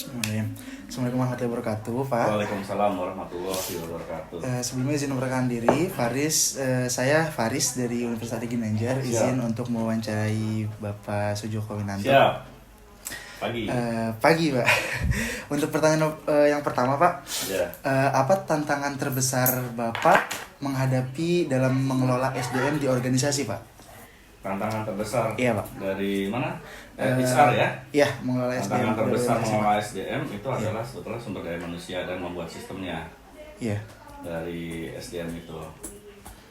Bismillahirrahmanirrahim. Assalamualaikum warahmatullahi wabarakatuh, Pak. Waalaikumsalam warahmatullahi wabarakatuh. Sebelumnya izin memperkenalkan diri, saya Faris dari Universitas Ginanjar. Izin untuk mewawancarai Bapak Sujoko Winanto. Siap. Pagi. Pagi, Pak. Untuk pertanyaan yang pertama, Pak. Ya. Apa tantangan terbesar Bapak menghadapi dalam mengelola SDM di organisasi, Pak? Tantangan terbesar. Iya, Pak. Dari mana? HR ya. Iya, mengelola SDM. Tantangan terbesar organisasi, mengelola Pak. SDM itu adalah sebetulnya sumber daya manusia dan membuat sistemnya Iya. dari SDM itu.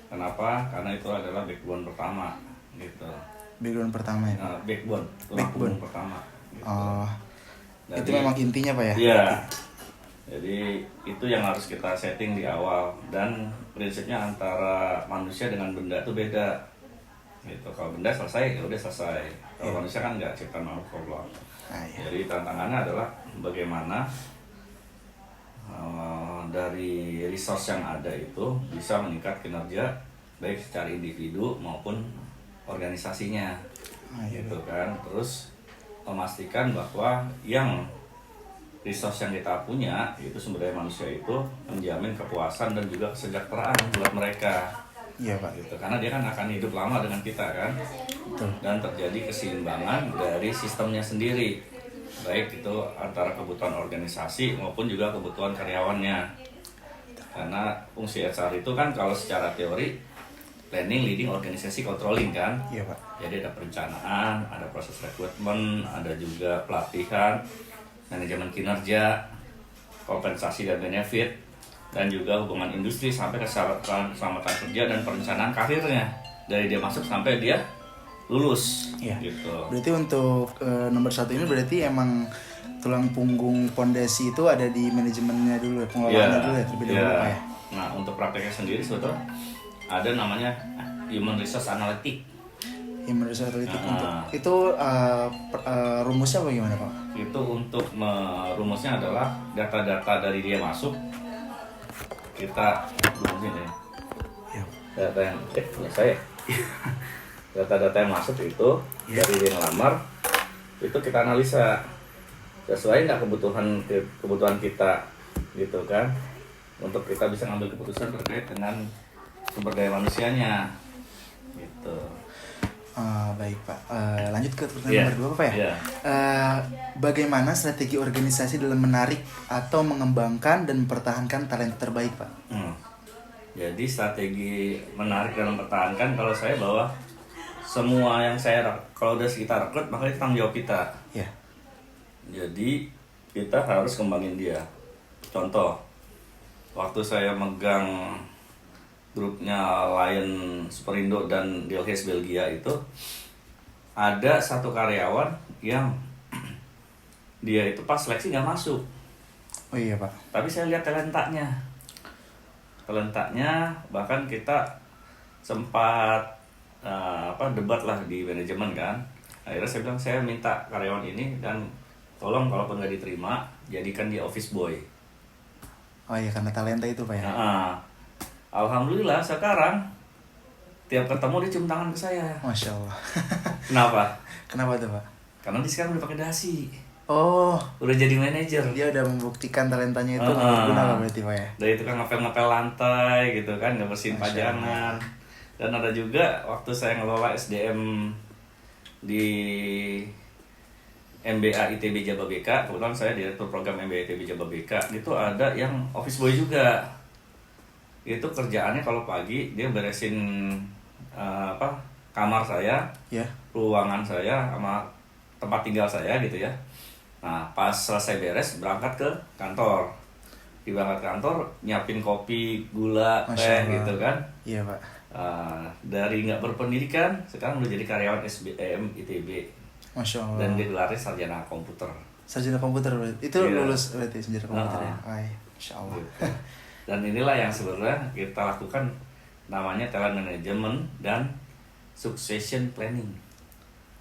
Kenapa? Karena itu adalah backbone pertama, gitu. Background pertama ya, Pak? Backbone, tulang Backbone. punggung pertama. Gitu. Oh, itu Jadi, memang intinya, Pak ya? Iya. Jadi itu yang harus kita setting di awal, dan prinsipnya antara manusia dengan benda itu beda. Gitu. Kalau benda selesai, ya udah selesai. Kalau manusia kan nggak, ciptaan makhluk Allah. Nah, iya. Jadi tantangannya adalah bagaimana dari resource yang ada itu bisa meningkat kinerja baik secara individu maupun organisasinya. Ah, iya, Gitu kan. Terus memastikan bahwa yang resource yang kita punya itu sumber daya manusia itu menjamin kepuasan dan juga kesejahteraan buat mereka. Iya, Pak. Gitu. Karena dia kan akan hidup lama dengan kita kan. Betul. Dan terjadi keseimbangan dari sistemnya sendiri, baik itu antara kebutuhan organisasi maupun juga kebutuhan karyawannya. Karena fungsi HR itu kan kalau secara teori planning, leading, organisasi, controlling kan. Iya, Pak. Jadi ada perencanaan, ada proses rekrutmen, ada juga pelatihan, manajemen kinerja, kompensasi dan benefit, dan juga hubungan industri sampai keselamatan kerja dan perencanaan karirnya dari dia masuk sampai dia lulus. Iya. Gitu. Berarti untuk nomor satu ini berarti emang tulang punggung pondasi itu ada di manajemennya dulu ya, pengelolaannya dulu ya, terlebih dahulu, Pak ya. Nah, untuk prakteknya sendiri sebetulnya ada namanya Human Resource Analytic. Human Resource Analytic itu rumusnya bagaimana, Pak? Itu untuk rumusnya adalah data-data dari dia masuk kita rumusin ya. Iya. Data yang saya data-data yang masuk itu dari dia ngelamar itu kita analisa sesuai nggak kebutuhan kita, gitu kan, untuk kita bisa ngambil keputusan terkait dengan sumber daya manusianya, gitu. Baik, Pak. Lanjut ke pertanyaan nomor 2, Pak ya. Yeah. Bagaimana strategi organisasi dalam menarik atau mengembangkan dan mempertahankan talenta terbaik, Pak? Jadi strategi menarik dan mempertahankan, kalau saya bahwa semua yang kalau udah kita rekrut maka itu tanggung jawab kita. Ya. Jadi kita harus kembangin dia. Contoh, waktu saya megang grupnya Lion Superindo dan Delhaize Belgia itu ada satu karyawan yang dia itu pas seleksi nggak masuk. Oh iya, Pak. Tapi saya lihat talentanya, bahkan kita sempat debat lah di manajemen kan. Akhirnya saya bilang saya minta karyawan ini dan tolong kalaupun nggak diterima jadikan dia office boy. Oh iya, karena talenta itu, Pak ya. Alhamdulillah sekarang tiap ketemu dia cium tangan ke saya. Masya Allah. Kenapa? Kenapa tuh, Pak? Karena dia sekarang udah pakai dasi. Oh, Udah jadi manajer. dia udah membuktikan talentanya itu berguna, berarti, Pak ya. Dari itu kan ngepel lantai gitu kan, nggak bersihin pajangan. Dan ada juga waktu saya ngelola SDM di MBA ITB Jababeka, kebetulan saya direktur program MBA ITB Jababeka, itu ada yang office boy juga. Itu kerjaannya kalau pagi dia beresin kamar saya, Ya. ruangan saya sama tempat tinggal saya gitu ya. Nah, pas selesai beres berangkat ke kantor. Di berangkat kantor nyiapin kopi, gula, teh gitu kan. Iya, Pak. Dari nggak berpendidikan sekarang udah jadi karyawan SBM ITB. Masya Allah. Dan dia gelarnya sarjana komputer. Sarjana komputer berarti. Itu Iya. lulus berarti sarjana komputer ya. Masya Allah. Gitu. Dan inilah yang sebenarnya kita lakukan, namanya talent management dan succession planning,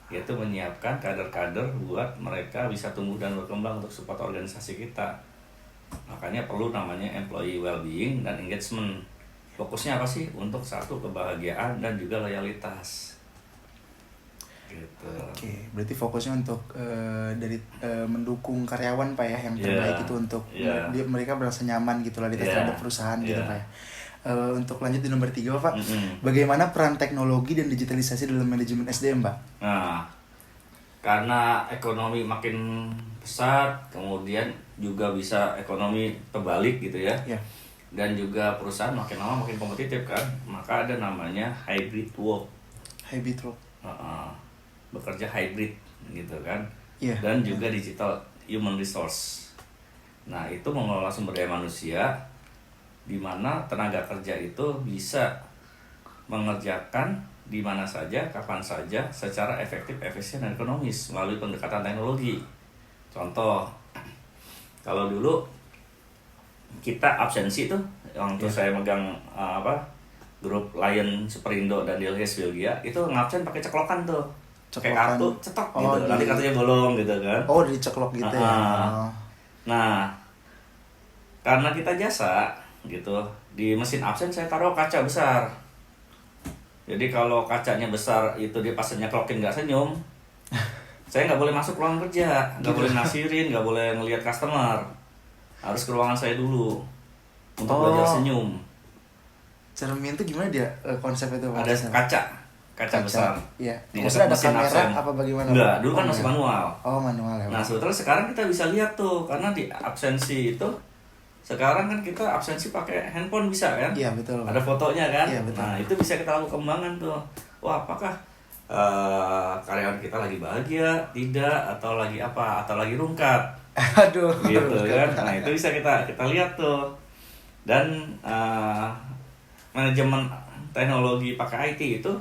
yaitu menyiapkan kader-kader buat mereka bisa tumbuh dan berkembang untuk support organisasi kita. Makanya perlu namanya employee well-being dan engagement. Fokusnya apa sih? Untuk satu, kebahagiaan dan juga loyalitas. gitu. Oke, berarti fokusnya untuk dari mendukung karyawan Pak ya, yang terbaik itu untuk mereka merasa nyaman gitu lah terhadap perusahaan gitu Pak ya. Untuk lanjut di nomor 3 Pak, bagaimana peran teknologi dan digitalisasi dalam manajemen SDM Pak? Nah, karena ekonomi makin besar, kemudian juga bisa ekonomi terbalik gitu ya. Dan juga perusahaan makin lama makin kompetitif kan, maka ada namanya hybrid work. Hybrid work. Bekerja hybrid gitu kan. Dan juga digital human resource. Nah, itu mengelola sumber daya manusia di mana tenaga kerja itu bisa mengerjakan di mana saja, kapan saja, secara efektif, efisien, dan ekonomis melalui pendekatan teknologi. Contoh, kalau dulu kita absensi tuh, yang tuh saya megang grup Lion Superindo dan Delhaize Belgia, itu ngabsen pakai ceklokan tuh. Pakai kartu cetok gitu, nanti kartunya bolong gitu kan. Oh, diceklok gitu ya. Nah, karena kita jasa gitu, di mesin absen saya taruh kaca besar. Jadi kalau kacanya besar itu dia pas nyeklokin nggak senyum, saya nggak boleh masuk ruangan kerja, nggak boleh nasirin, nggak boleh ngelihat customer, harus ke ruangan saya dulu untuk belajar senyum. Cermin itu gimana dia konsepnya itu? Ada kaca besar. Iya. Maksudnya ada kamera absen. Apa bagaimana? Enggak, dulu kan masih manual. Oh, manual ya. Nah, sebetulnya sekarang kita bisa lihat tuh, karena di absensi itu sekarang kan kita absensi pakai handphone bisa kan? Iya, betul. Ada fotonya kan? Iya, betul. Nah, itu bisa kita lakukan kembangan tuh. Wah, apakah karyawan kita lagi bahagia, tidak, atau lagi apa, atau lagi rungkat? Aduh. Gitu kan? Nah, itu bisa kita lihat tuh. Dan manajemen teknologi pakai IT itu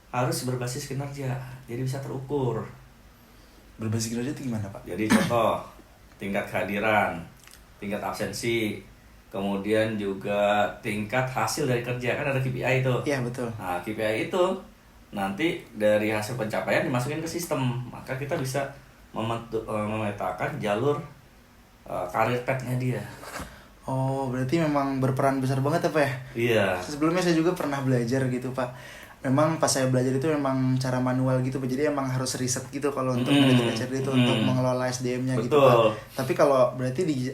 harus berbasis kinerja, jadi bisa terukur. Berbasis kinerja itu gimana Pak? Jadi contoh, tingkat kehadiran, tingkat absensi, kemudian juga tingkat hasil dari kerja, kan ada KPI itu. Iya, betul. Nah, KPI itu nanti dari hasil pencapaian dimasukin ke sistem, maka kita bisa memetakan jalur karir path-nya dia. Oh, berarti memang berperan besar banget ya Pak ya? Iya. Sebelumnya saya juga pernah belajar gitu Pak. Memang pas saya belajar itu memang cara manual gitu Pak. Jadi emang harus riset gitu kalau untuk belajar itu untuk mengelola SDM-nya gitu Pak. Tapi kalau berarti di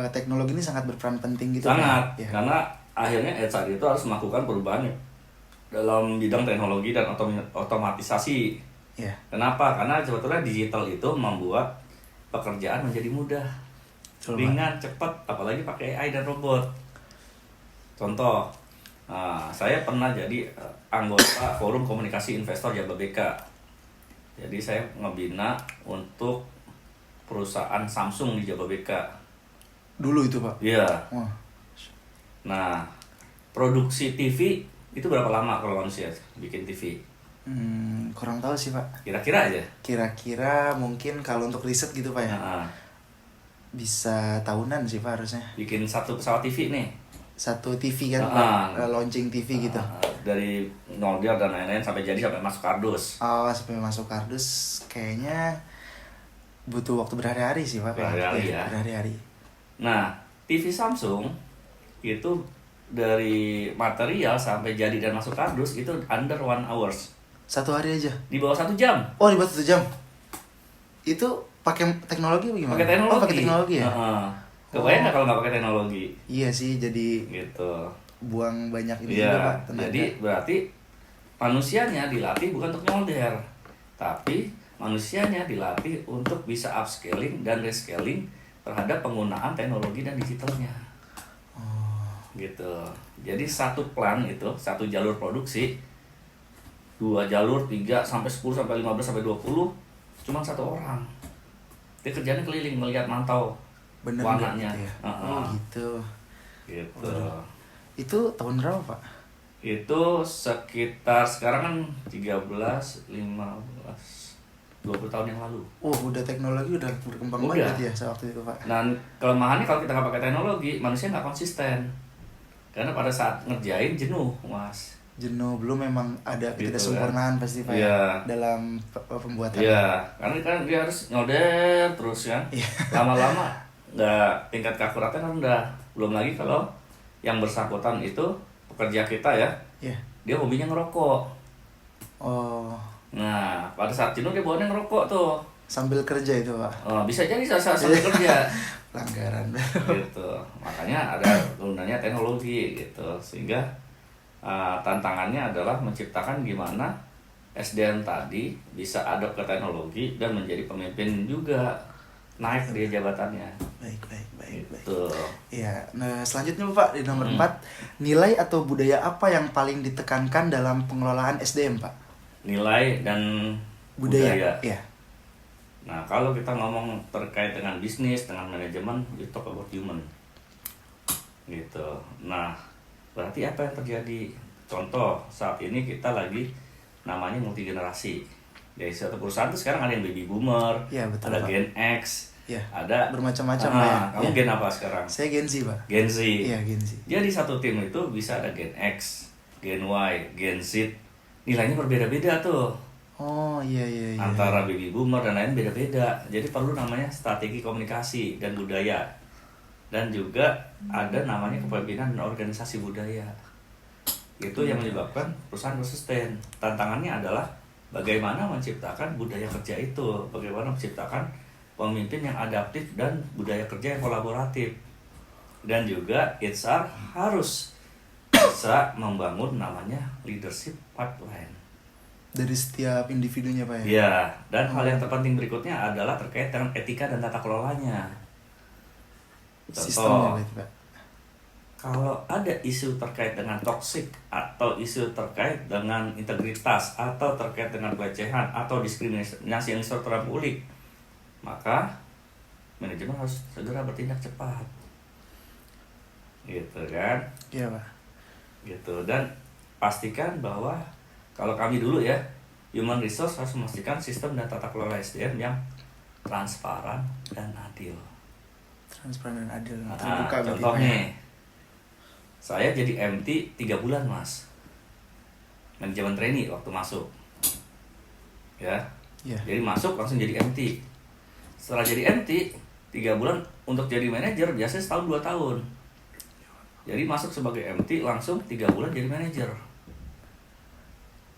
teknologi ini sangat berperan penting gitu sangat, Pak. Ya. Karena akhirnya HR itu harus melakukan perubahan dalam bidang teknologi dan otomatisasi. Ya. Kenapa? Karena sebetulnya digital itu membuat pekerjaan menjadi mudah, ringan, cepat, apalagi pakai AI dan robot. Contoh, saya pernah jadi anggota Forum Komunikasi Investor Jababeka. Jadi saya ngebina untuk perusahaan Samsung di Jababeka. Dulu itu Pak? Iya. Nah, produksi TV itu berapa lama kalau manusia bikin TV? Kurang tahu sih Pak. Kira-kira aja? Kira-kira mungkin kalau untuk riset gitu Pak ya? Bisa tahunan sih Pak harusnya. Bikin satu pesawat TV nih. Satu TV kan, launching TV gitu. Dari model dan lain-lain sampai masuk kardus. Oh, sampai masuk kardus kayaknya butuh waktu berhari-hari sih Pak. Berhari-hari ya. Berhari-hari. Nah, TV Samsung itu dari material sampai jadi dan masuk kardus itu under 1 hours. 1 hari aja? Di bawah 1 jam. Oh, di bawah 1 jam? Itu pakai teknologi apa gimana? Pakai teknologi. Oh, pakai teknologi ya? Kebayang nggak kalau nggak pakai teknologi? Iya sih, jadi gitu. Buang banyak ini juga Pak, tenaga. Jadi berarti manusianya dilatih bukan untuk nyolder, tapi manusianya dilatih untuk bisa upscaling dan rescaling terhadap penggunaan teknologi dan digitalnya. Gitu. Jadi satu plan itu, satu jalur produksi, 2 jalur, 3 sampai 10 sampai 15 sampai 20, cuma 1 orang. Dia kerjanya keliling melihat mantau warnanya. Gitu ya? Oh gitu. Gitu. Itu tahun berapa Pak? Itu sekitar sekarang kan 13, 15, 20 tahun yang lalu. Oh, udah teknologi udah berkembang banget ya waktu itu Pak. Dan kelemahannya kalau kita nggak pakai teknologi, manusia nggak konsisten. Karena pada saat ngerjain jenuh, Mas. Jenuh, belum memang ada ketidaksempurnaan pasti Pak dalam pembuatan. Iya, karena kan dia harus nyolder terus kan. Lama-lama nggak, tingkat keakuratan rendah. Belum lagi kalau yang bersangkutan itu pekerja kita ya, dia hobinya ngerokok. Oh. Nah, pada saat jenuh dia bawanya ngerokok tuh. Sambil kerja itu, Pak. Oh, bisa jadi sambil kerja. Pelanggaran. Gitu. Makanya ada gunanya teknologi gitu. Sehingga tantangannya adalah menciptakan gimana SDM tadi bisa adopt ke teknologi dan menjadi pemimpin juga, naik dia jabatannya. Baik. Gitu. Iya, nah selanjutnya Pak di nomor 4, nilai atau budaya apa yang paling ditekankan dalam pengelolaan SDM, Pak? Nilai dan budaya. Iya. Nah, kalau kita ngomong terkait dengan bisnis, dengan manajemen, we talk about human. Gitu. Nah, berarti apa yang terjadi? Contoh, saat ini kita lagi namanya multi generasi. Dari satu perusahaan itu sekarang ada yang baby boomer, ya, betul, ada Pak. Gen X, ya, ada bermacam-macam, Pak. Ya. Kamu Gen apa sekarang? Saya Gen Z, Pak. Gen Z. Iya, Gen Z. Jadi satu tim itu bisa ada Gen X, Gen Y, Gen Z. Nilainya berbeda-beda tuh. Oh, iya. Antara baby boomer dan lain beda-beda. Jadi perlu namanya strategi komunikasi dan budaya. Dan juga ada namanya kepemimpinan dan organisasi budaya. Itu yang menyebabkan perusahaan sustain. Tantangannya adalah bagaimana menciptakan budaya kerja itu, bagaimana menciptakan pemimpin yang adaptif dan budaya kerja yang kolaboratif. Dan juga HR harus bisa membangun namanya leadership pipeline dari setiap individunya, Pak ya. Ya, dan hal yang terpenting berikutnya adalah terkait dengan etika dan tata kelolanya. Sistemnya, Pak. Kalau ada isu terkait dengan toksik atau isu terkait dengan integritas atau terkait dengan pelecehan atau diskriminasi yang terpulik, maka manajemen harus segera bertindak cepat. Gitu kan? Iya, Pak. Gitu. Dan pastikan bahwa kalau kami dulu ya, human resource harus memastikan sistem dan tata kelola SDM yang transparan dan adil. Transparan dan adil. Terbuka. Contoh nih, saya jadi MT 3 bulan, Mas. Manajemen trainee waktu masuk. Ya. Jadi masuk langsung jadi MT. Setelah jadi MT 3 bulan untuk jadi manajer biasanya setahun 2 tahun. Jadi masuk sebagai MT langsung 3 bulan jadi manajer.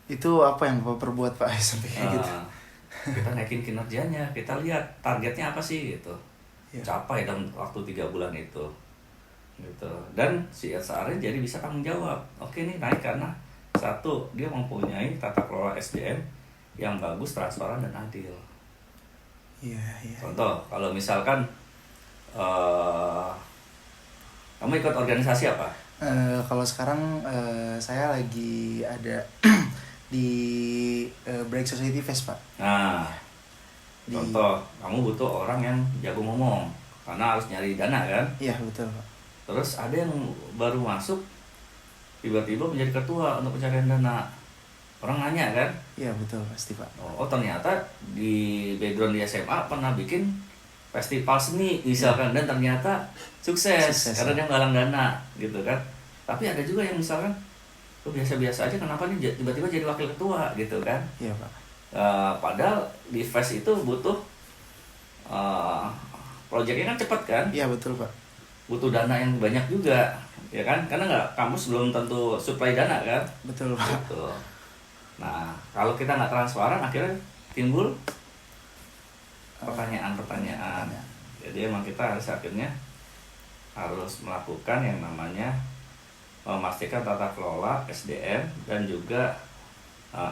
Itu apa yang Bapak perbuat, Pak, sampai kayak gitu? Kita naikin kinerjanya, kita lihat targetnya apa sih gitu. Capai dalam waktu 3 bulan itu. Gitu. Dan si HR jadi bisa tanggung jawab. Oke nih, naik karena satu, dia mempunyai tata kelola SDM yang bagus, transparan dan adil. Iya. Contoh, kalau misalkan kamu ikut organisasi apa? Kalau sekarang saya lagi ada di Break Society Fest, Pak. Nah, contoh, kamu butuh orang yang jago ngomong karena harus nyari dana kan? Iya, betul, Pak. Terus ada yang baru masuk tiba-tiba menjadi ketua untuk pencarian dana. Orang nanya kan? Iya, betul, pasti, Pak. Oh, ternyata di background di SMA pernah bikin festival seni misalkan, dan ternyata sukses karena dia nggalang dana gitu kan. Tapi ada juga yang misalkan biasa-biasa aja, kenapa nih tiba-tiba jadi wakil ketua gitu kan? Iya, Pak. Padahal di FES itu butuh proyeknya kan cepat kan? Iya, betul, Pak. Butuh dana yang banyak juga, ya kan? Karena kampus belum tentu supply dana kan? Betul, Pak. Gitu. Nah, kalau kita nggak transparan, akhirnya timbul pertanyaan-pertanyaan. Jadi emang kita harus akhirnya harus melakukan yang namanya memastikan tata kelola SDM dan juga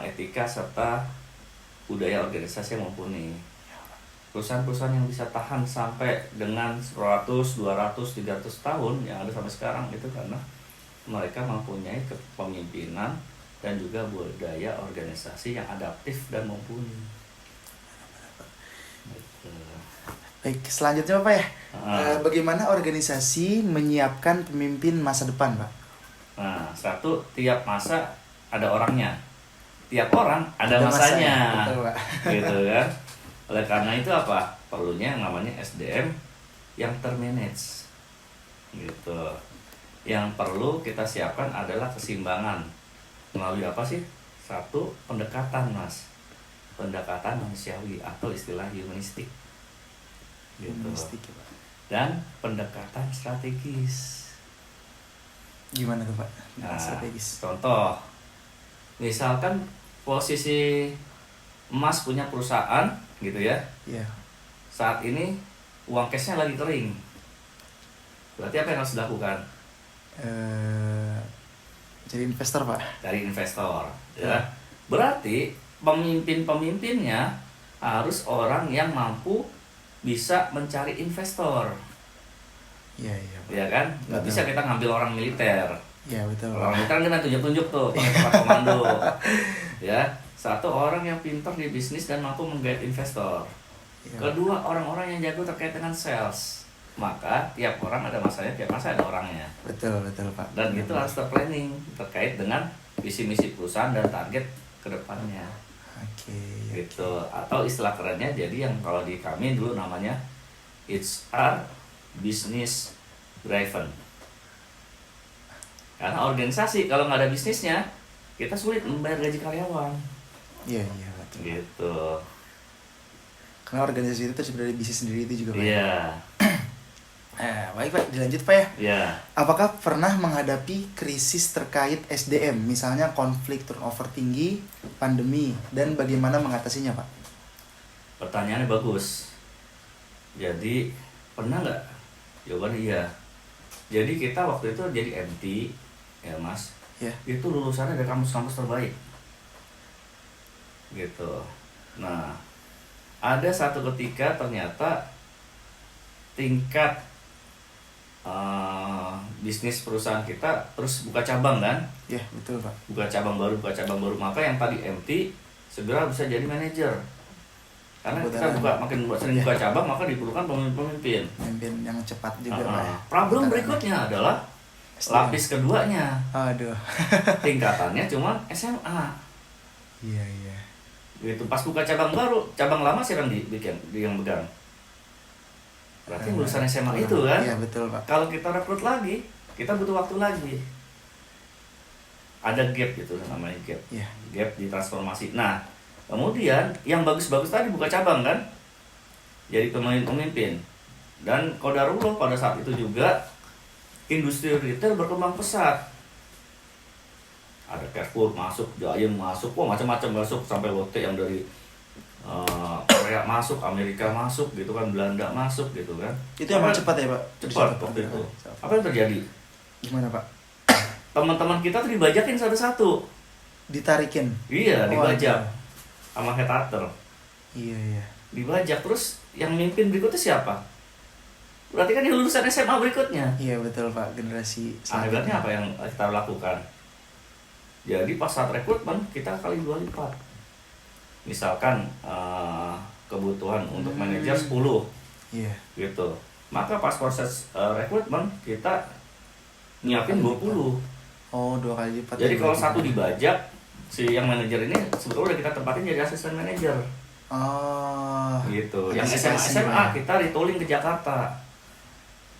etika serta budaya organisasi yang mumpuni. Perusahaan-perusahaan yang bisa tahan sampai dengan 100, 200, 300 tahun yang ada sampai sekarang itu karena mereka mempunyai kepemimpinan dan juga budaya organisasi yang adaptif dan mumpuni. Baik, selanjutnya Pak ya. Bagaimana organisasi menyiapkan pemimpin masa depan, Pak? Nah, satu, tiap masa ada orangnya. Tiap orang ada masanya. Betul, Pak. Gitu kan. Oleh karena itu apa? Perlunya yang namanya SDM yang termanage. Gitu. Yang perlu kita siapkan adalah keseimbangan. Melalui apa sih? Satu, pendekatan, Mas. Pendekatan manusiawi atau istilah humanistik. Gitu. Humanistik, ya, Pak. Dan pendekatan strategis. Gimana tuh, Pak? Nah, strategis. Contoh, misalkan posisi Mas punya perusahaan gitu ya. Iya. Saat ini uang cashnya lagi kering. Berarti apa yang harus dilakukan? Jadi investor, Pak. Cari investor, ya. Berarti pemimpin-pemimpinnya harus orang yang mampu bisa mencari investor. Iya, iya, Pak. Ya kan? Nggak bisa kita ngambil orang militer. Iya, betul. Orang militer kan tunjuk-tunjuk tuh pakai tempat komando. Ya, satu orang yang pintar di bisnis dan mampu menggait investor. Ya. Kedua, orang-orang yang jago terkait dengan sales. Maka tiap orang ada masanya, tiap masa ada orangnya. Betul, betul, Pak. Dan itu harus terplanning terkait dengan visi misi perusahaan dan target kedepannya. Oke. Gitu. Atau istilah kerennya jadi yang kalau di kami dulu namanya HR business driven. Karena organisasi kalau nggak ada bisnisnya, kita sulit membayar gaji karyawan. Iya, iya, betul. Gitu. Karena organisasi itu sebenarnya bisnis sendiri itu juga, Pak. Iya. Baik, Pak, dilanjut, Pak ya. Iya. Apakah pernah menghadapi krisis terkait SDM, misalnya konflik turnover tinggi, pandemi, dan bagaimana mengatasinya, Pak? Pertanyaannya bagus. Jadi pernah nggak? Jawabannya iya. Jadi kita waktu itu jadi MT, ya Mas. Ya. Itu lulusannya dari kampus-kampus terbaik. Gitu. Nah, ada satu ketika ternyata tingkat bisnis perusahaan kita terus buka cabang kan? Ya, betul, Pak. Buka cabang baru. Maka yang tadi MT segera bisa jadi manajer. Karena kita makin sering buka cabang, maka diperlukan pemimpin. Pemimpin yang cepat juga, Pak. Problem berikutnya adalah lapis keduanya. Aduh. Tingkatannya cuma SMA. Iya, iya. Gitu. Pas buka cabang baru, cabang lama siapa yang pegang? Berarti lulusan SMA itu kan? Iya, betul, Pak. Kalau kita rekrut lagi, kita butuh waktu lagi. Ada gap gitu namanya gap. Iya. Gap di transformasi. Nah, kemudian yang bagus-bagus tadi buka cabang kan? Jadi pemimpin. Dan qadarullah pada saat itu juga industri retail berkembang pesat. Ada Carrefour masuk, Giant masuk, macam-macam masuk sampai Lotte yang dari Korea masuk, Amerika masuk gitu kan, Belanda masuk gitu kan. Itu yang paling cepat ya, Pak? Cepat waktu itu. Apa yang terjadi? Gimana, Pak? Teman-teman kita tuh dibajakin satu-satu. Ditarikin? Iya, dibajak sama headhunter. Iya, iya. Dibajak, terus yang mimpin berikutnya siapa? Berarti kan yang lulusan SMA berikutnya. Iya, betul, Pak. Generasi Akhirnya apa yang kita lakukan? Jadi pas saat rekrutmen kita kali 2 lipat. Misalkan kebutuhan untuk manajer 10. Iya. Gitu. Maka pas proses rekrutmen kita nyiapin 20. Oh, 2 kali lipat. Jadi kalau satu dibajak, si yang manajer ini sebetulnya udah kita tempatin jadi asisten manajer. Oh. Gitu. Yang SMA kita retooling ke Jakarta.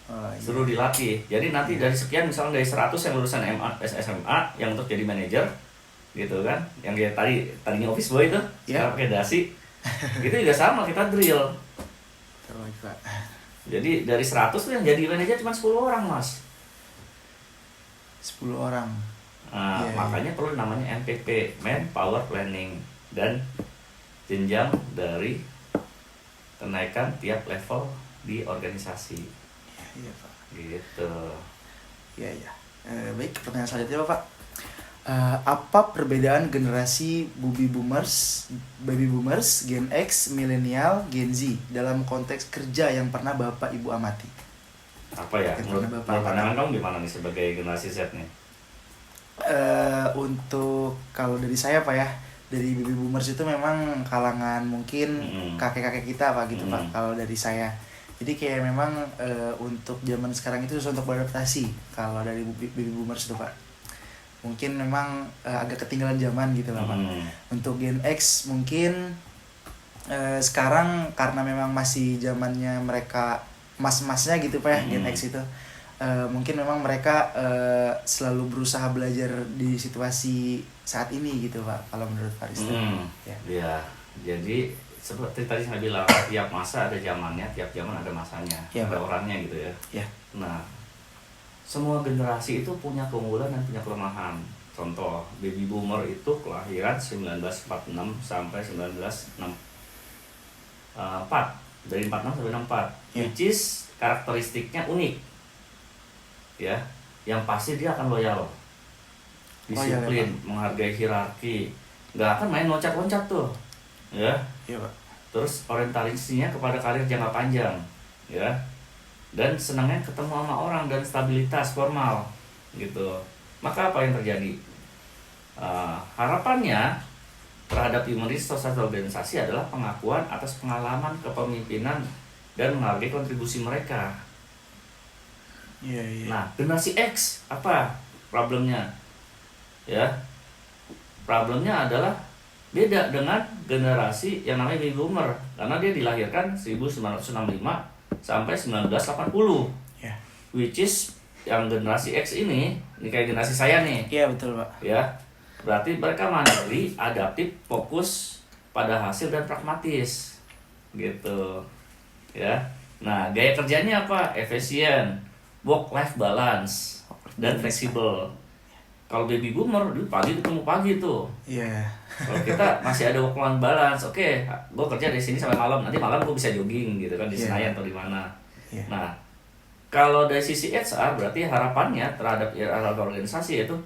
Iya. Suruh dilatih. Jadi nanti dari sekian misalnya dari 100 yang lulusan SMA yang untuk jadi manajer gitu kan, yang dia tadinya office boy itu sekarang pakai dasi. Itu juga sama, kita drill. Jadi dari 100 tuh yang jadi manajer cuma 10 orang, Mas. 10 orang. Nah, makanya perlu namanya MPP, Manpower Planning, dan jenjang dari kenaikan tiap level di organisasi. Iya, Pak. Gitu. Iya, iya. Baik, pertanyaan selanjutnya, Pak. Apa perbedaan generasi baby boomers, Gen X, milenial, Gen Z dalam konteks kerja yang pernah Bapak Ibu amati? Apa ya? Menurut pandangan kamu gimana nih sebagai generasi Z nih? Untuk kalau dari saya, Pak ya, dari baby boomers itu memang kalangan mungkin kakek-kakek kita, Pak, gitu, Pak. Kalau dari saya. Jadi kayak memang untuk zaman sekarang itu susah untuk beradaptasi kalau dari baby boomers itu, Pak. Mungkin memang agak ketinggalan zaman gitu lah, Pak. Untuk Gen X mungkin sekarang karena memang masih zamannya mereka mas-masnya gitu, Pak ya, Gen X itu. Mungkin memang mereka selalu berusaha belajar di situasi saat ini gitu, Pak, kalau menurut Pak Risto. Ya, jadi seperti tadi saya bilang, tiap masa ada zamannya, tiap zaman ada masanya, ada orangnya gitu ya. Ya. Nah, semua generasi itu punya keunggulan dan punya kelemahan. Contoh, baby boomer itu kelahiran 1946 sampai 1964. Dari 46 sampai 64. Which is karakteristiknya unik. Ya, yang pasti dia akan loyal. Disiplin, menghargai hierarki. Nggak akan main loncat-loncat tuh. Ya. Iya, Pak. Terus orientasinya kepada karir jangka panjang. Ya. Dan senangnya ketemu sama orang dan stabilitas formal gitu. Maka apa yang terjadi? Harapannya terhadap human resource atau organisasi adalah pengakuan atas pengalaman kepemimpinan dan menghargai kontribusi mereka. Nah, generasi X apa problemnya? Ya, problemnya adalah beda dengan generasi yang namanya baby boomer karena dia dilahirkan 1965 sampai 1980. Which is yang generasi X ini kayak generasi saya nih. Iya, betul, Pak. Ya. Berarti mereka mandiri, adaptif, fokus pada hasil dan pragmatis. Gitu. Ya. Nah, gaya kerjanya apa? Efisien, work life balance dan fleksibel. Kalau baby boomer dulu pagi ketemu pagi tuh. Iya. Kalau kita masih ada work life balance, oke, gue kerja dari sini sampai malam, nanti malam gue bisa jogging gitu kan di Senayan atau di mana. Nah, kalau dari sisi HR berarti harapannya terhadap organisasi itu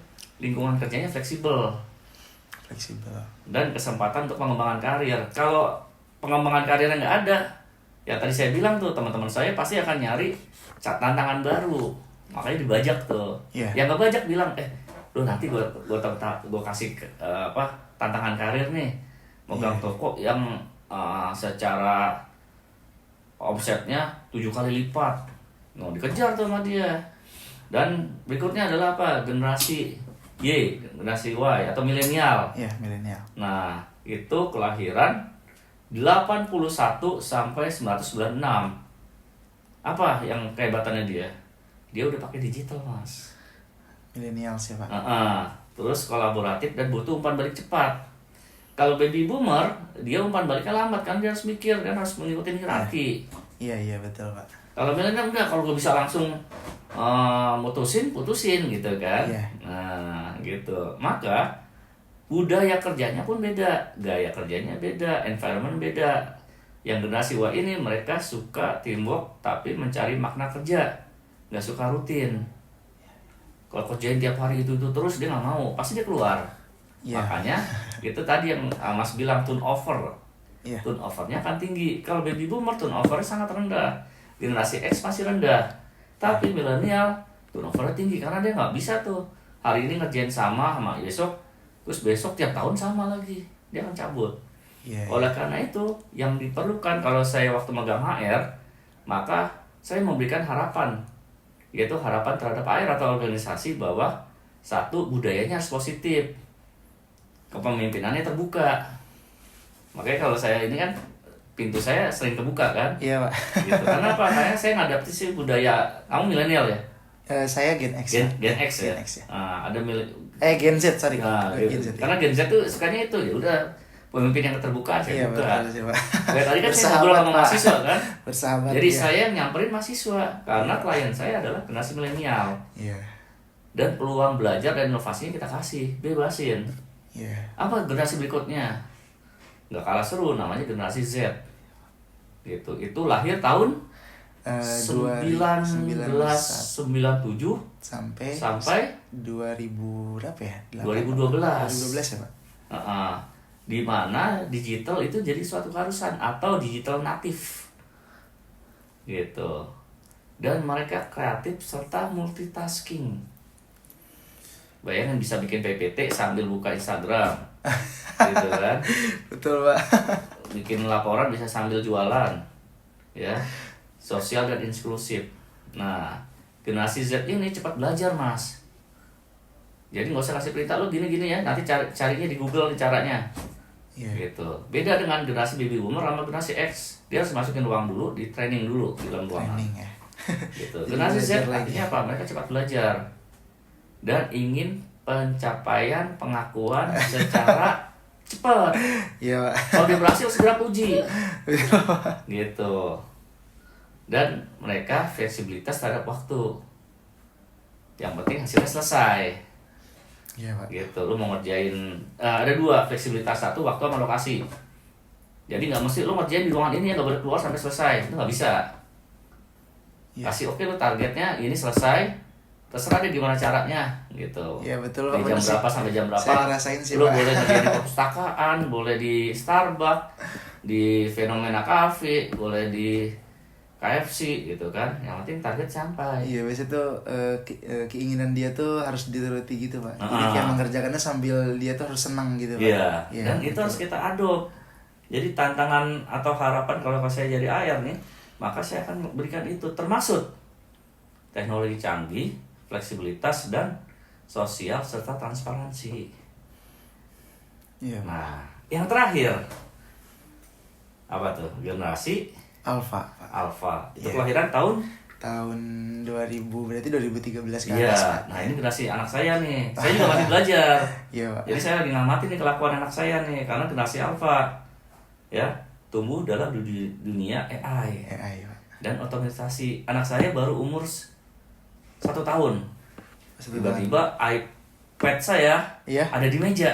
lingkungan kerjanya fleksibel dan kesempatan untuk pengembangan karir. Kalau pengembangan karirnya nggak ada, ya tadi saya bilang tuh teman-teman saya pasti akan nyari tantangan baru, makanya dibajak tuh. Yang nggak bajak bilang, lu nanti gue kasih tantangan karir nih, megang toko yang secara omsetnya 7 kali lipat. Mau dikejar tuh sama dia. Dan berikutnya adalah apa? Generasi Y, generasi Y atau milenial. Iya, milenial. Nah, itu kelahiran 81 sampai 1996. Apa yang kehebatannya dia? Dia udah pakai digital, Mas. Milenial sih, Pak. Terus kolaboratif dan butuh umpan balik cepat. Kalau baby boomer, dia umpan baliknya lambat kan, dia harus mikir, dia harus mengikuti hierarki. Iya, betul, Pak. Kalau milenial enggak, kalau gue bisa langsung putusin gitu kan. Nah, gitu. Maka budaya kerjanya pun beda, gaya kerjanya beda, environment beda. Yang generasi Y ini mereka suka teamwork tapi mencari makna kerja, nggak suka rutin. Kalau kerjain tiap hari itu terus dia nggak mau, pasti dia keluar. Makanya itu tadi yang Mas bilang turnover. Turnovernya akan tinggi. Kalau baby boomer turnovernya sangat rendah. Generasi X masih rendah, tapi milenial turnovernya tinggi karena dia nggak bisa tuh hari ini ngerjain sama besok, terus besok tiap tahun sama lagi, dia akan cabut. Oleh karena itu yang diperlukan kalau saya waktu megang HR, maka saya memberikan harapan, yaitu harapan terhadap HR atau organisasi bahwa satu, budayanya harus positif, kepemimpinannya terbuka. Makanya kalau saya ini kan pintu saya sering kebuka kan? Iya, Pak. Gitu. Karena apa? Saya ngadaptasi budaya. Kamu milenial ya? Saya Gen X. Gen X ya. Ada Gen Z, sorry. Gen Z. Karena Gen Z tuh sukanya itu ya udah pemimpin yang keterbukaan saya buka. Betul, Pak. Kayak tadi kan saya ngobrol sama mahasiswa kan? Bersahabat. Jadi saya nyamperin mahasiswa karena klien saya adalah generasi milenial. Dan peluang belajar dan inovasinya kita kasih, bebasin. Apa generasi berikutnya? Nggak kalah seru, namanya generasi Z. Gitu. Itu lahir tahun 1997 sampai 2000 berapa ya? 2012 ya, Pak. Di mana digital itu jadi suatu keharusan atau digital natif. Gitu. Dan mereka kreatif serta multitasking. Bayangin bisa bikin PPT sambil buka Instagram. Gitu kan? Betul, Pak. Bikin laporan bisa sambil jualan. Ya. Sosial dan inklusif. Nah, generasi Z ini cepat belajar, Mas. Jadi nggak usah kasih perintah lo gini-gini ya, nanti carinya di Google caranya. Gitu. Beda dengan generasi baby boomer sama generasi X. Dia harus masukin ruang dulu, di training dulu di dalam ruangan. Gitu. Generasi Z artinya apa? Mereka cepat belajar dan ingin pencapaian pengakuan secara cepat. Iya, Pak. Kalau dia berhasil segera puji. Gitu. Dan mereka fleksibilitas terhadap waktu. Yang penting hasilnya selesai. Iya, Pak. Gitu. Lu mau ngerjain ada 2 fleksibilitas, satu waktu sama lokasi. Jadi nggak mesti lu ngerjain di ruangan ini ya, nggak boleh keluar sampai selesai, itu nggak bisa. Kasih oke, lu targetnya ini selesai, terserah deh gimana caranya gitu. Iya betul. Dari jam berapa sampai jam berapa. Saya ngerasain sih, lu Pak. boleh ngerjain di perpustakaan, boleh di Starbucks, di Fenomena Cafe, boleh di KFC gitu kan. Yang penting target sampai. Iya, biasanya tuh keinginan dia tuh harus dituruti gitu, Pak. Jadi kayak mengerjakannya sambil dia tuh harus senang gitu, Pak. Iya. Dan itu gitu. harus kita adop. Jadi tantangan atau harapan kalau saya jadi AR nih, maka saya akan berikan itu, termasuk teknologi canggih, fleksibilitas, dan sosial serta transparansi. Iya. Nah, yang terakhir apa tuh? Generasi Alpha. Itu kelahiran tahun 2000, berarti 2013 ke iya. atas, Pak. Nah, ini generasi anak saya nih. Saya juga masih belajar. Iya, Pak. Jadi saya lagi ngamatin nih kelakuan anak saya nih, karena generasi Alpha ya, tumbuh dalam dunia AI, Pak. dan otomatisasi. Anak saya baru umur 1 tahun. Tiba-tiba iPad saya ada di meja.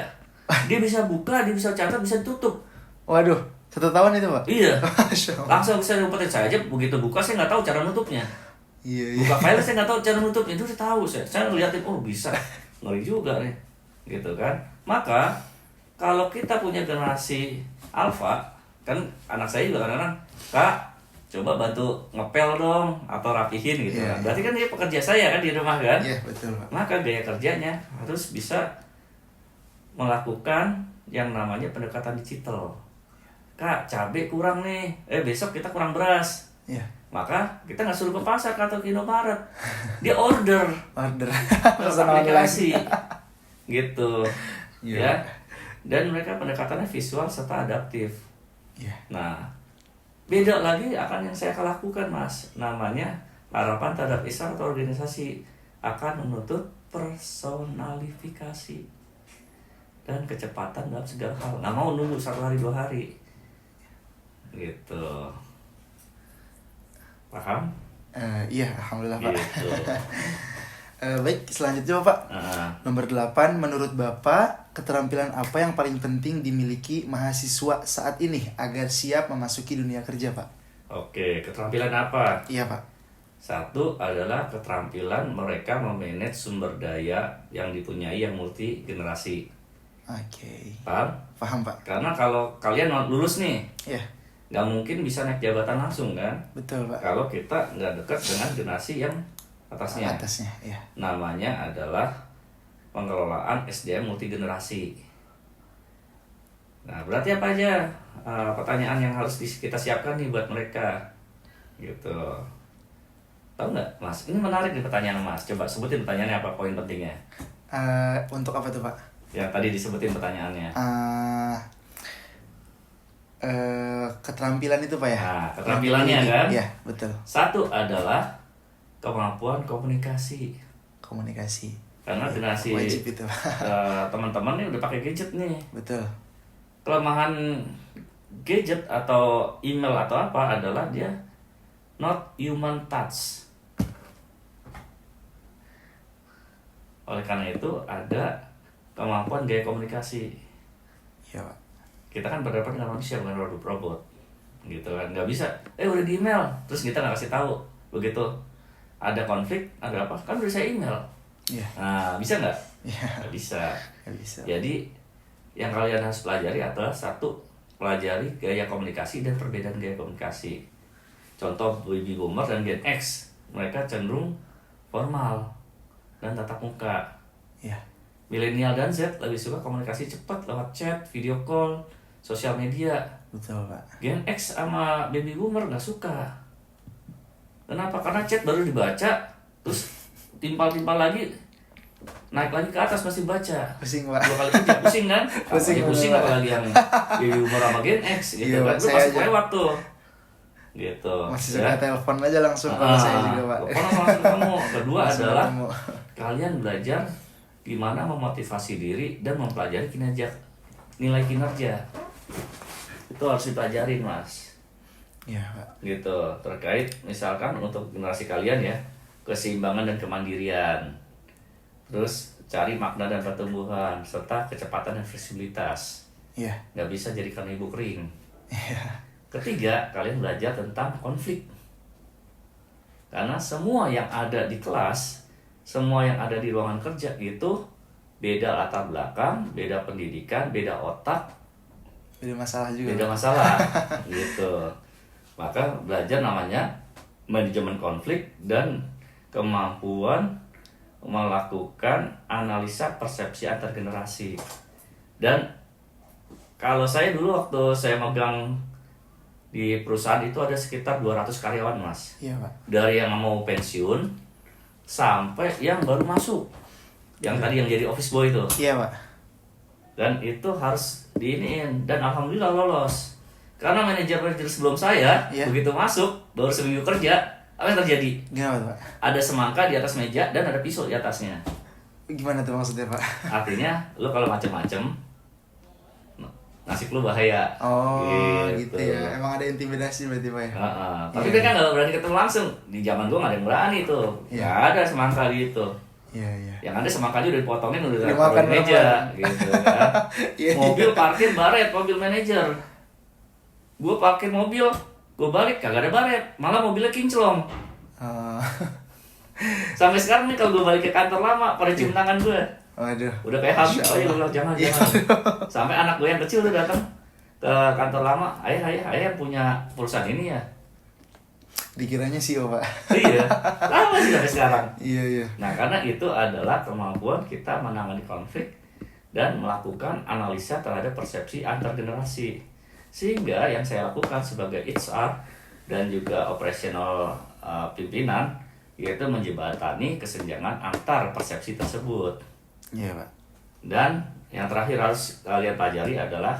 Dia bisa buka, dia bisa catat, bisa tutup. Waduh, 1 tahun itu, Pak? Iya. Langsung bisa ngumpetin. Saya aja begitu buka, saya nggak tahu cara nutupnya. Iya. Buka file saya nggak tahu cara nutupnya. Itu udah tahu saya. Saya ngeliatin, oh bisa. Ngeri juga nih. Gitu kan. Maka kalau kita punya generasi Alpha, kan anak saya juga kadang-kadang, Kak, coba bantu ngepel dong atau rapihin gitu. Iya, Berarti kan dia pekerja saya kan di rumah kan. Iya, betul, Pak. Maka gaya kerjanya harus bisa melakukan yang namanya pendekatan digital. Kak, cabai kurang nih. Besok kita kurang beras. Iya. Maka kita nggak suruh ke pasar atau ke Indomaret. Dia order. Pesan aplikasi. Gitu. Iya. Ya. Dan mereka pendekatannya visual serta adaptif. Iya. Nah, beda lagi akan yang saya akan lakukan, Mas. Namanya harapan terhadap Islam atau organisasi akan menuntut personalifikasi dan kecepatan dalam segala hal. Nggak mau nunggu 1 hari 2 hari. Gitu. Paham? Iya, alhamdulillah, Pak. Gitu. Baik, selanjutnya Pak. Nomor 8, menurut Bapak, keterampilan apa yang paling penting dimiliki mahasiswa saat ini agar siap memasuki dunia kerja, Pak? Oke, keterampilan apa? Iya, Pak. 1 adalah keterampilan mereka memanage sumber daya yang dipunyai yang multi generasi. Oke. Paham? Paham, Pak. Karena kalau kalian lulus nih, Iya. nggak mungkin bisa naik jabatan langsung kan? Betul, Pak. Kalau kita nggak dekat dengan generasi yang atasnya. Ya. Namanya adalah pengelolaan SDM multigenerasi. Nah, berarti apa aja pertanyaan yang harus kita siapkan nih buat mereka? Gitu. Tahu nggak, Mas? Ini menarik nih pertanyaan Mas. Coba sebutin pertanyaannya apa, poin pentingnya. Untuk apa tuh, Pak? Yang tadi disebutin pertanyaannya. Keterampilan itu, Pak ya? Nah, keterampilannya kan? Iya, betul. 1 adalah kemampuan komunikasi. Karena generasi wajib itu. teman-teman nih udah pakai gadget nih. Betul. Kelemahan gadget atau email atau apa adalah dia not human touch. Oleh karena itu ada kemampuan gaya komunikasi. Iya, Pak. Kita kan berhadapan dengan manusia, bukan robot. Gitu kan, nggak bisa. Udah di email, terus kita nggak kasih tahu. Begitu ada konflik, ada apa, kan udah saya email. Iya. Nah, bisa nggak? Iya. Nggak bisa. Nggak bisa. Jadi yang kalian harus pelajari adalah 1, pelajari gaya komunikasi dan perbedaan gaya komunikasi. Contoh baby boomer dan Gen X, mereka cenderung formal dan tatap muka. Iya. Milenial dan Z lebih suka komunikasi cepat lewat chat, video call, sosial media. Betul, Pak. Gen X sama baby boomer nggak suka. Kenapa? Karena chat baru dibaca, terus timpal-timpal lagi, naik lagi ke atas masih baca. Pusing, Pak. 2 kali kerja, pusing kan? Pusing apalagi yang baby boomer sama Gen X gitu. Iya, kan? Lu saya masih aja. lewat tuh. Gitu. Masih suka telepon aja langsung kalau saya juga, Pak. Langsung ketemu. Kedua Langsung adalah ketemu. kalian belajar gimana memotivasi diri dan mempelajari nilai kinerja. Itu harus dipelajarin, Mas. Iya, Pak. Gitu, terkait misalkan untuk generasi kalian ya, keseimbangan dan kemandirian. Terus cari makna dan pertumbuhan serta kecepatan dan fleksibilitas. Iya. Nggak bisa jadikan ibu kering. Iya. Ketiga, kalian belajar tentang konflik. Karena semua yang ada di kelas, semua yang ada di ruangan kerja itu beda latar belakang, beda pendidikan, beda otak, beda masalah juga. Beda masalah, gitu. Maka belajar namanya manajemen konflik dan kemampuan melakukan analisa persepsi antar generasi. Dan kalau saya dulu waktu saya megang di perusahaan itu ada sekitar 200 karyawan, Mas. Iya, Pak. Dari yang mau pensiun sampai yang baru masuk. Yang tadi yang jadi office boy itu. Iya, Pak. Dan itu harus diiniin, dan alhamdulillah lolos. Karena manajer-manajer sebelum saya begitu masuk baru seminggu kerja, apa yang terjadi? Gimana, Pak? Ada semangka di atas meja dan ada pisau di atasnya. Gimana tuh maksudnya, Pak? Artinya lu kalau macem-macem nasib lu bahaya. Oh, gitu ya. Emang ada intimidasi berarti, Pak ya? Tapi mereka nggak berani ketemu langsung. Di zaman gua nggak ada yang berani tuh. Nggak ada semangka gitu. Iya. Yang ada semangkanya udah dipotongin, udah dimakan meja gitu kan. Mobil parkir baret, mobil manajer. Gua parkir mobil, gua balik kagak ada baret, malah mobilnya kinclong. Sampai sekarang nih kalau gua balik ke kantor lama, pada cium tangan gua. Waduh. Udah kayak habis, gua bilang jangan. Sampai anak gue yang kecil udah datang ke kantor lama, ayah punya perusahaan ini ya. Dikiranya CEO, Pak. Iya, lama sih sampai sekarang. Iya. Nah, karena itu adalah kemampuan kita menangani konflik dan melakukan analisa terhadap persepsi antar generasi. Sehingga yang saya lakukan sebagai HR dan juga operasional pimpinan yaitu menjembatani kesenjangan antar persepsi tersebut. Iya, Pak. Dan yang terakhir harus kalian pelajari adalah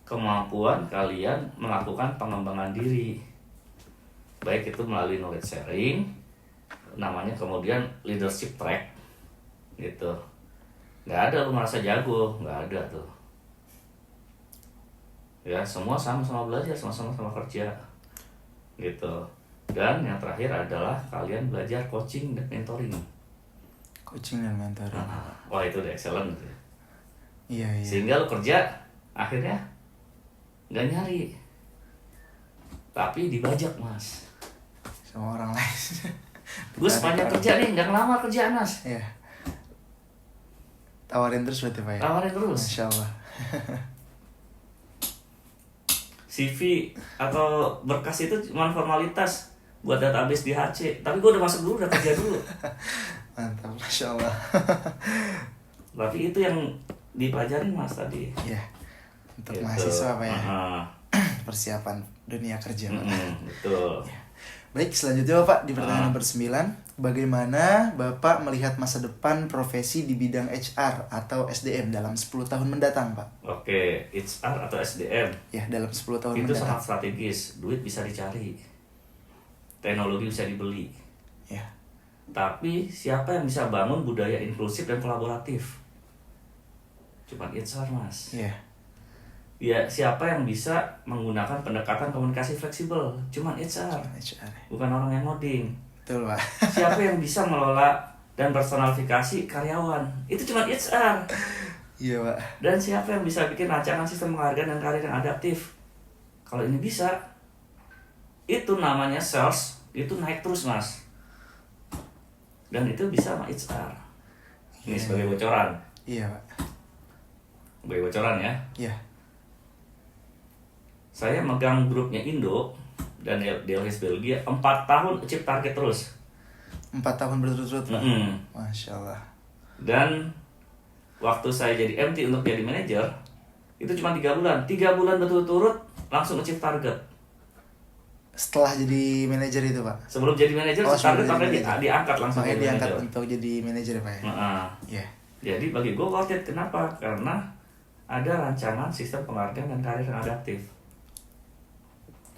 kemampuan kalian melakukan pengembangan diri. Baik itu melalui knowledge sharing, namanya kemudian leadership track, gitu. Nggak ada lu merasa jago, nggak ada tuh. Ya, semua sama-sama belajar, sama-sama kerja, gitu. Dan yang terakhir adalah kalian belajar coaching dan mentoring. Coaching dan mentoring. Wah, itu udah excellent. Iya. Sehingga lu kerja akhirnya nggak nyari, tapi dibajak, Mas, sama orang lain. Gue sepanjang kerja nih nggak ngelamar kerjaan, Mas. Iya. Tawarin terus berarti, Pak ya? Tawarin terus. Masya Allah. CV atau berkas itu cuma formalitas buat database di HC, tapi gue udah masuk dulu, udah kerja dulu. Mantap, Masya Allah. Tapi itu yang dipelajarin, Mas, tadi. Iya. Untuk mahasiswa, Pak ya? Uh-huh. Persiapan dunia kerja, Pak. Betul. Ya. Baik, selanjutnya Bapak di pertanyaan nomor 9. Bagaimana Bapak melihat masa depan profesi di bidang HR atau SDM dalam 10 tahun mendatang, Pak? Oke, HR atau SDM. Ya, dalam 10 tahun itu mendatang. sangat strategis. Duit bisa dicari. Teknologi bisa dibeli. Ya. Tapi siapa yang bisa bangun budaya inklusif dan kolaboratif? Cuma HR, Mas. Iya. Ya, siapa yang bisa menggunakan pendekatan komunikasi fleksibel? Cuma HR. Bukan orang yang ngoding. Betul, Pak. Siapa yang bisa mengelola dan personalifikasi karyawan? Itu cuma HR. Iya, Pak. Dan siapa yang bisa bikin rancangan sistem penghargaan dan karir yang adaptif? Kalau ini bisa, itu namanya sales, itu naik terus, Mas. Dan itu bisa sama HR. Ini sebagai bocoran. Iya, Pak. Sebagai bocoran ya. Iya. Saya megang grupnya Indo dan Delhis Belgia 4 tahun achieve target terus. 4 tahun berturut-turut, Pak. Masya Allah. Dan waktu saya jadi MT untuk jadi manajer itu cuma 3 bulan. 3 bulan berturut-turut langsung achieve target. Setelah jadi manajer itu, Pak? Sebelum jadi manajer, target diangkat langsung. Makanya diangkat untuk jadi manajer, Pak ya? Iya. Jadi bagi gue worth it. Kenapa? Karena ada rancangan sistem penghargaan dan karir yang adaptif.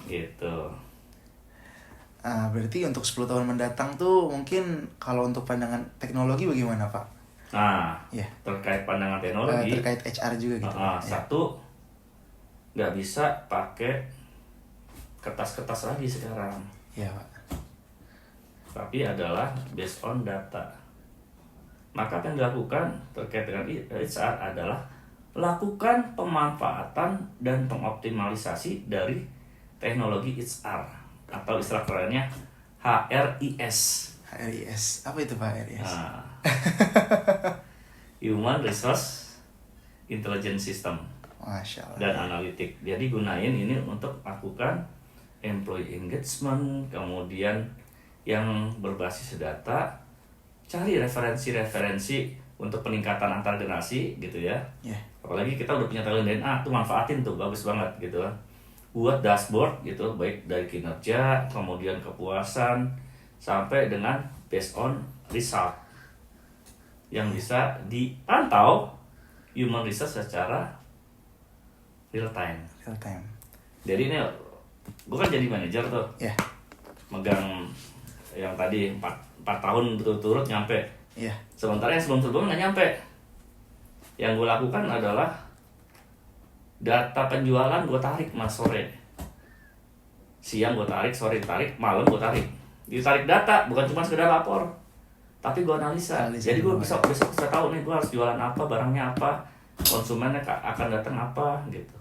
Gitu. Berarti untuk 10 tahun mendatang tuh mungkin kalau untuk pandangan teknologi bagaimana, Pak? Ya. Terkait pandangan teknologi. Terkait HR juga gitu. Satu, nggak bisa pakai kertas-kertas lagi sekarang. Iya, Pak. Tapi adalah based on data. Maka apa yang dilakukan terkait dengan HR adalah lakukan pemanfaatan dan pengoptimalisasi dari teknologi HR atau istilah kerennya HRIS. HRIS, apa itu Pak HRIS? Nah, Human Resource Intelligence System. Masya Allah. Dan analitik. Jadi gunain ini untuk lakukan employee engagement, kemudian yang berbasis data, cari referensi-referensi untuk peningkatan antar generasi gitu ya. Yeah. Apalagi kita udah punya talent DNA tuh, manfaatin tuh, bagus banget gitu kan. Buat dashboard gitu, baik dari kinerja, kemudian kepuasan, sampai dengan based on result yang bisa dipantau human resource secara real time. Jadi ini gue kan jadi manajer tuh, megang yang tadi 4 tahun berturut-turut nyampe. Sementara yang sebelum-sebelumnya nggak nyampe. Yang gue lakukan adalah data penjualan gue tarik mas sore, siang gue tarik, sore tarik, malam gue tarik. Ditarik data bukan cuma sekedar lapor, tapi gue analisa. Jadi gue besok bisa tahu nih gue harus jualan apa, barangnya apa, konsumennya akan datang apa gitu.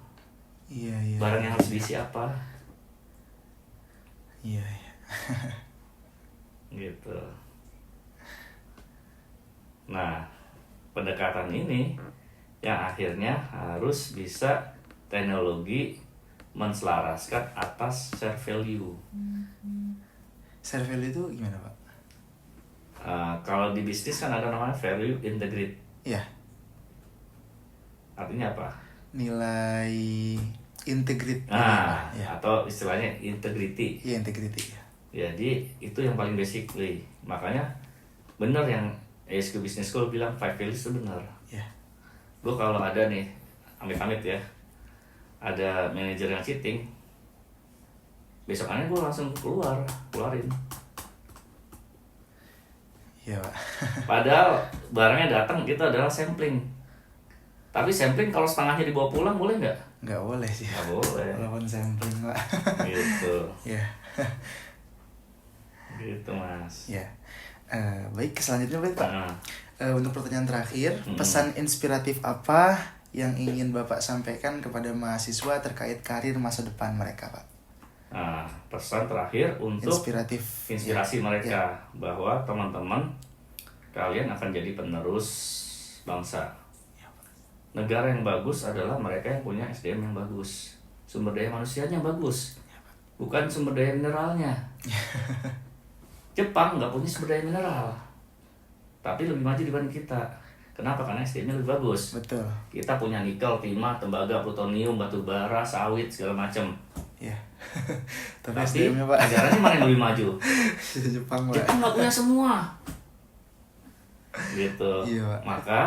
Barang yang harus diisi apa. Gitu. Nah, pendekatan ini yang akhirnya harus bisa teknologi menselaraskan atas share value. Share value itu gimana Pak? Kalau di bisnis kan ada namanya value integrity. Iya. Artinya apa? Nilai integrity. Atau istilahnya integrity. Iya, integrity. Jadi itu yang paling basically. Makanya benar yang ESQ Business School bilang 5 values itu benar. Gue kalau ada nih, amit-amit ya, ada manajer yang cheating, besokannya gue langsung keluarin. Iya Pak. Padahal barangnya datang itu adalah sampling. Tapi sampling kalau setengahnya dibawa pulang boleh nggak? Nggak boleh sih. Nggak boleh. Walaupun sampling Pak. Gitu. Iya. Gitu mas. Ya. Baik, selanjutnya Pak. Untuk pertanyaan terakhir, pesan inspiratif apa yang ingin Bapak sampaikan kepada mahasiswa terkait karir masa depan mereka, Pak? Pesan terakhir untuk inspirasi mereka bahwa teman-teman kalian akan jadi penerus bangsa. Negara yang bagus adalah mereka yang punya SDM yang bagus, sumber daya manusianya yang bagus, bukan sumber daya mineralnya. Jepang nggak punya sumber daya mineral, tapi lebih maju dibanding kita. Kenapa? Karena SDM-nya lebih bagus. Betul. Kita punya nikel, timah, tembaga, plutonium, batu bara, sawit, segala macam. Iya. Tapi SDM-nya, Pak, negaranya mana yang lebih maju? Jepang, Pak. Jepang nggak punya semua. Gitu. Iya, Pak. Maka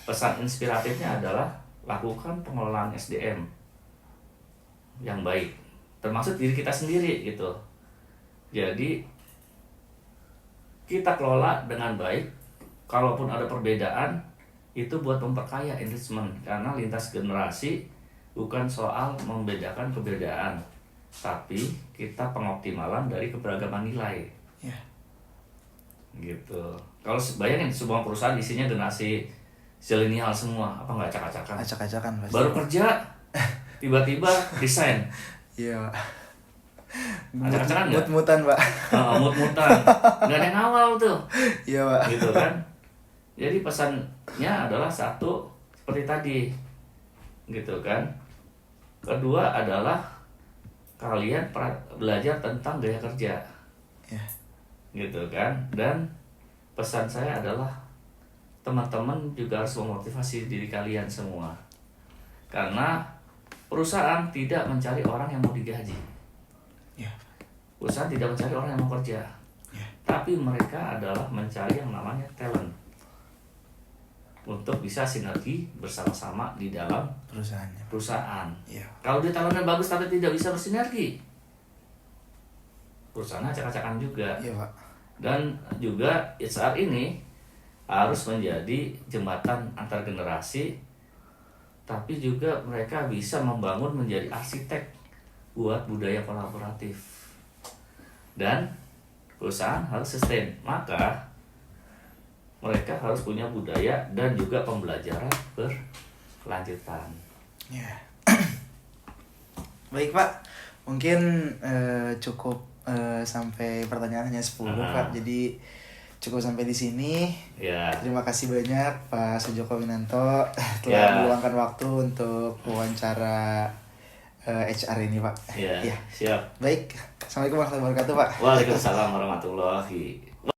pesan inspiratifnya adalah lakukan pengelolaan SDM yang baik, termasuk diri kita sendiri gitu. Jadi kita kelola dengan baik. Kalaupun ada perbedaan, itu buat memperkaya enrichment. Karena lintas generasi bukan soal membedakan perbedaan, tapi kita pengoptimalan dari keberagaman nilai. Ya. Gitu. Kalau bayangin sebuah perusahaan isinya generasi zilenial semua, apa nggak acak-acakan? Acak-acakan pasti. Baru kerja, tiba-tiba resign. Iya, Pak. Acak-acakan nggak? Mut-mutan, Pak. Mut-mutan. Nggak ada yang awal tuh. Iya, Pak. Gitu kan? Jadi pesannya adalah satu, seperti tadi. Gitu kan? Kedua adalah kalian belajar tentang gaya kerja. Ya. Gitu kan? Dan pesan saya adalah teman-teman juga harus memotivasi diri kalian semua. Karena perusahaan tidak mencari orang yang mau digaji. Ya. Perusahaan tidak mencari orang yang mau kerja. Ya. Tapi mereka adalah mencari yang namanya talent, untuk bisa sinergi bersama-sama di dalam perusahaan. Ya. Kalau dia talentnya bagus tapi tidak bisa bersinergi, perusahaan acak-acakan juga. Iya, Pak. Dan juga HR ini harus menjadi jembatan antar generasi, tapi juga mereka bisa membangun menjadi arsitek buat budaya kolaboratif. Dan perusahaan harus sustain. Maka mereka harus punya budaya dan juga pembelajaran berkelanjutan. Ya. Baik Pak, mungkin cukup sampai pertanyaan hanya 10 Pak. Jadi cukup sampai di sini. Ya. Terima kasih banyak Pak Sujoko Winanto telah meluangkan waktu untuk wawancara HR ini Pak. Ya. Siap. Baik. Assalamualaikum warahmatullahi wabarakatuh Pak. Waalaikumsalam warahmatullahi wabarakatuh.